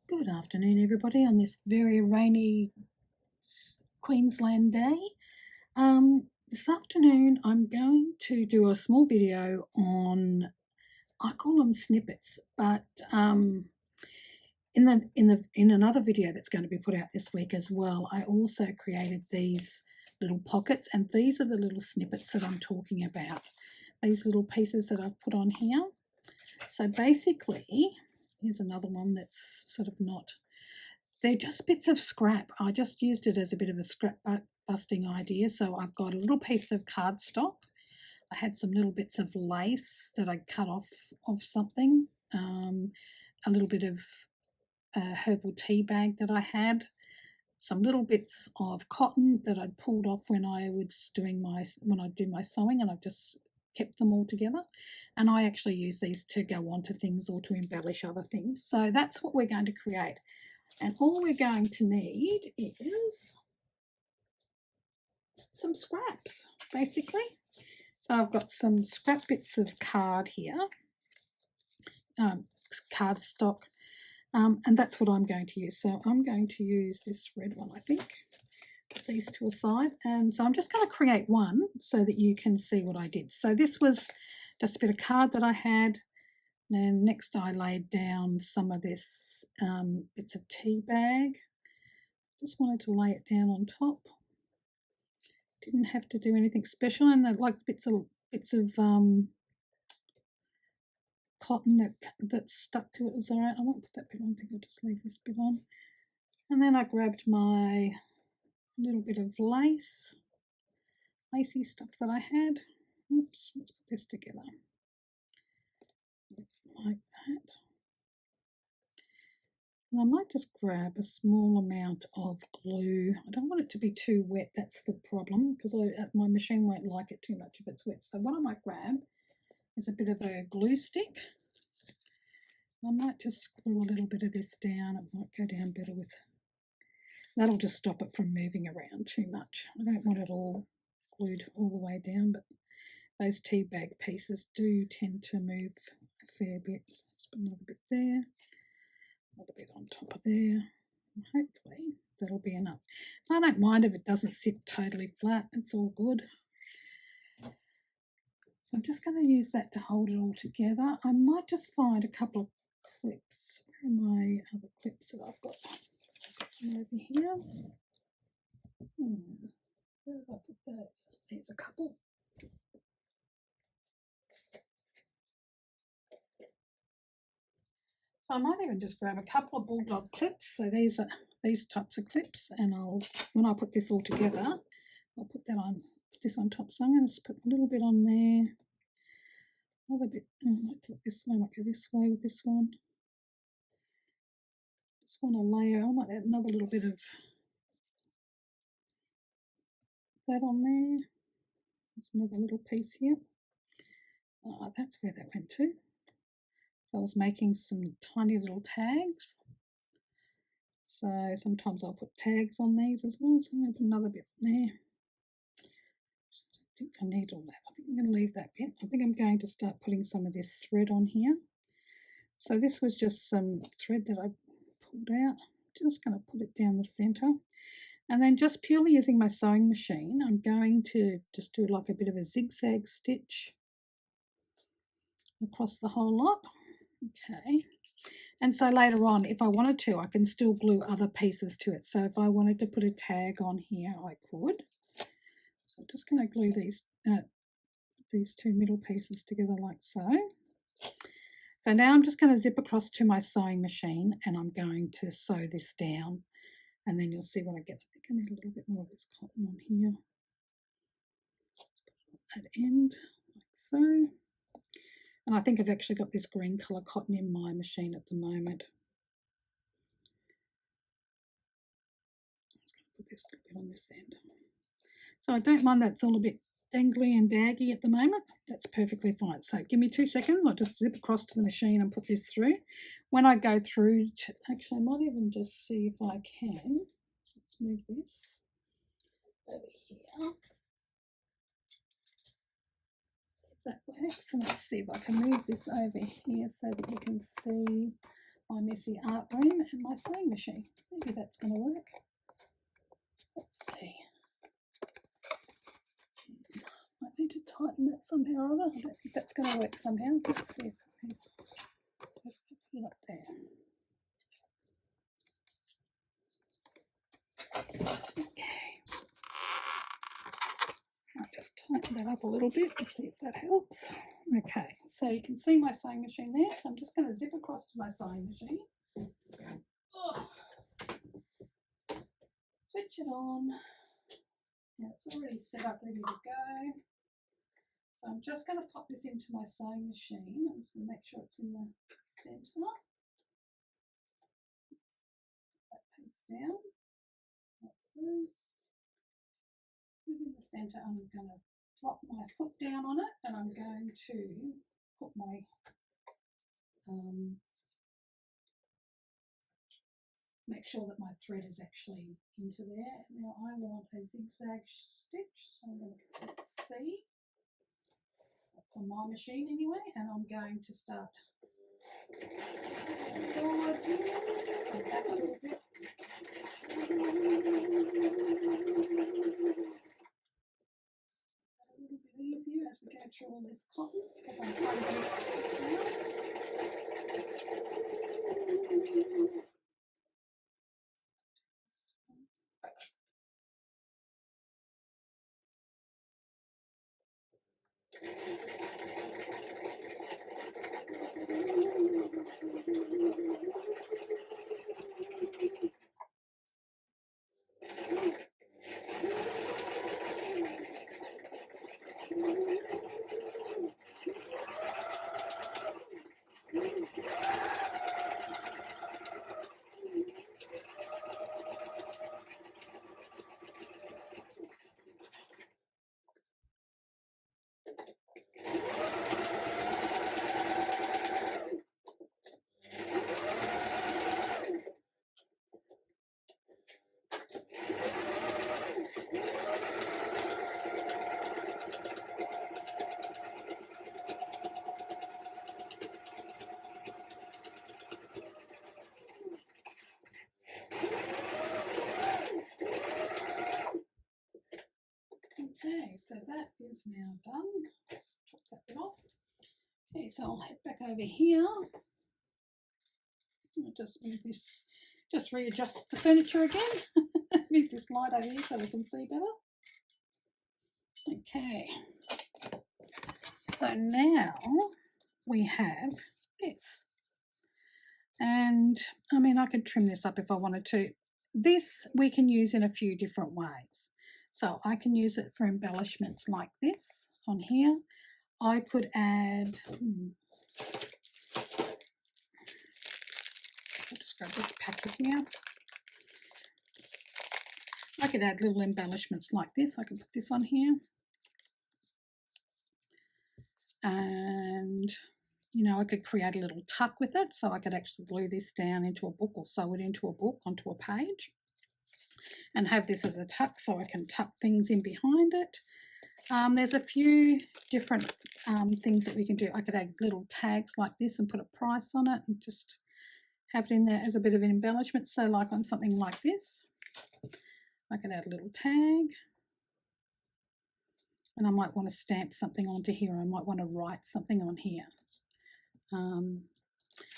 Good afternoon, everybody, on this very rainy Queensland day. This afternoon, I'm going to do a small video on, I call them snippets, but in another video that's going to be put out this week as well, I also created these little pockets, and these are the little snippets that I'm talking about. These little pieces that I've put on here. So basically, here's another one that's sort of not, they're just bits of scrap. I just used it as a bit of a scrap busting idea. So I've got a little piece of cardstock. I had some little bits of lace that I cut off of something, a little bit of herbal tea bag that I had, some little bits of cotton that I'd pulled off when I do my sewing, and I've just kept them all together. And I actually use these to go onto things or to embellish other things. So that's what we're going to create. And all we're going to need is some scraps, basically. So I've got some scrap bits of card here, cardstock, and that's what I'm going to use. So I'm going to use this red one, I think. Put these to a side. And so I'm just going to create one so that you can see what I did. So this was just a bit of card that I had. And next I laid down some of this bits of tea bag. Just wanted to lay it down on top. Didn't have to do anything special, and I like bits of cotton that stuck to it. It was all right. I won't put that bit on. I think I'll just leave this bit on. And then I grabbed my little bit of lacy stuff that I had. Oops, let's put this together like that. And I might just grab a small amount of glue. I don't want it to be too wet, that's the problem, because my machine won't like it too much if it's wet. So what I might grab is a bit of a glue stick. I might just glue a little bit of this down. It might go down better with, that'll just stop it from moving around too much. I don't want it all glued all the way down, but those tea bag pieces do tend to move a fair bit. Let's put another bit there. A little bit on top of there. Hopefully that'll be enough. I don't mind if it doesn't sit totally flat, it's all good. So I'm just going to use that to hold it all together. I might just find a couple of clips. Where are my other clips that I've got? Over here. Where have I put those? There's a couple. So I might even just grab a couple of bulldog clips. So these are these types of clips, and when I put this all together, I'll put this on top. So I'm going to just put a little bit on there, another bit. I might put this one, I might go this way with this one. Just want a layer. I might add another little bit of that on there. There's another little piece here. That's where that went to. So I was making some tiny little tags. So sometimes I'll put tags on these as well. So I'm going to put another bit there. I think I need all that. I think I'm going to leave that bit. I think I'm going to start putting some of this thread on here. So this was just some thread that I pulled out. I'm just going to put it down the centre. And then just purely using my sewing machine, I'm going to just do like a bit of a zigzag stitch across the whole lot. Okay. And so later on, if I wanted to, I can still glue other pieces to it. So if I wanted to put a tag on here, I could. So I'm just going to glue these two middle pieces together like so. So now I'm just going to zip across to my sewing machine, and I'm going to sew this down, and then you'll see what I get. I think I need a little bit more of this cotton on here. Let's put it on that end like so. And I think I've actually got this green colour cotton in my machine at the moment. I'm just going to put this little bit on this end. So I don't mind that it's all a bit dangly and daggy at the moment. That's perfectly fine. So give me 2 seconds. I'll just zip across to the machine and put this through. When I go through, actually I might even just see if I can. Let's move this over here. That works, and let's see if I can move this over here so that you can see my messy art room and my sewing machine. Maybe that's going to work. Let's see. Might need to tighten that somehow or other. I don't think that's going to work somehow. Let's see if I can put it up there. Okay. I'll just tighten that up a little bit and see if that helps. Okay, so you can see my sewing machine there. So I'm just going to zip across to my sewing machine. Oh. Switch it on. Now it's already set up, ready to go. So I'm just going to pop this into my sewing machine. I'm just going to make sure it's in the centre. That piece down. That's it. Within the centre, I'm going to drop my foot down on it, and I'm going to put my make sure that my thread is actually into there. Now I want a zigzag stitch, so I'm going to put C. That's on my machine anyway, and I'm going to start forward and back a little bit. A little bit easier as we go through all this cotton, because I'm trying to get it stuck down. Okay, so that is now done. Just chop that bit off. Okay, so I'll head back over here. I'll just move this, just readjust the furniture again. Move this light over here so we can see better. Okay, so now we have this. And I mean, I could trim this up if I wanted to. This we can use in a few different ways. So I can use it for embellishments like this on here. I could add, I'll just grab this packet here. I could add little embellishments like this. I could put this on here. And, you know, I could create a little tuck with it. So I could actually glue this down into a book or sew it into a book onto a page. And have this as a tuck so I can tuck things in behind it. There's a few different things that we can do. I could add little tags like this and put a price on it and just have it in there as a bit of an embellishment. So like on something like this, I could add a little tag. And I might want to stamp something onto here. I might want to write something on here.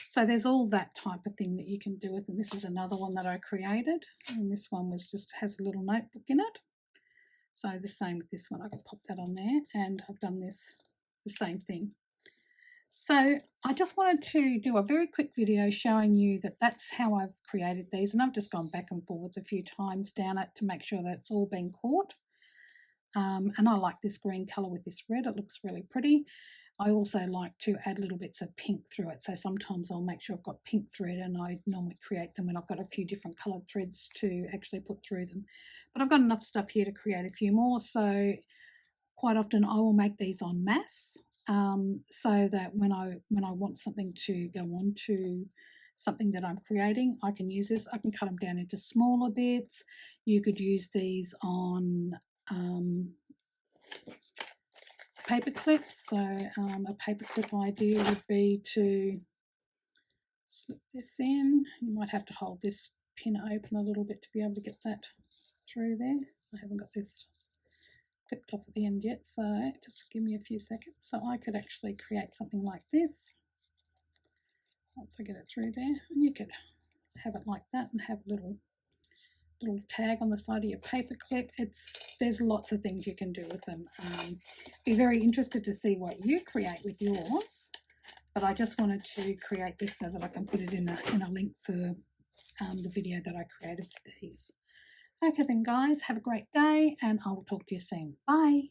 So there's all that type of thing that you can do with it. This is another one that I created, and this one was just has a little notebook in it. So the same with this one, I can pop that on there, and I've done this the same thing. So I just wanted to do a very quick video showing you that that's how I've created these, and I've just gone back and forwards a few times down it to make sure that it's all been caught. And I like this green colour with this red, it looks really pretty. I also like to add little bits of pink through it. So sometimes I'll make sure I've got pink thread, and I normally create them when I've got a few different coloured threads to actually put through them. But I've got enough stuff here to create a few more. So quite often I will make these en masse, so that when I want something to go on to something that I'm creating, I can use this. I can cut them down into smaller bits. You could use these on paper clips. So a paper clip idea would be to slip this in. You might have to hold this pin open a little bit to be able to get that through there. I haven't got this clipped off at the end yet, so just give me a few seconds. So I could actually create something like this once I get it through there, and you could have it like that and have a little tag on the side of your paper clip. There's lots of things you can do with them. Be very interested to see what you create with yours, but I just wanted to create this so that I can put it in a link for the video that I created for these. Okay then guys, have a great day and I will talk to you soon. Bye.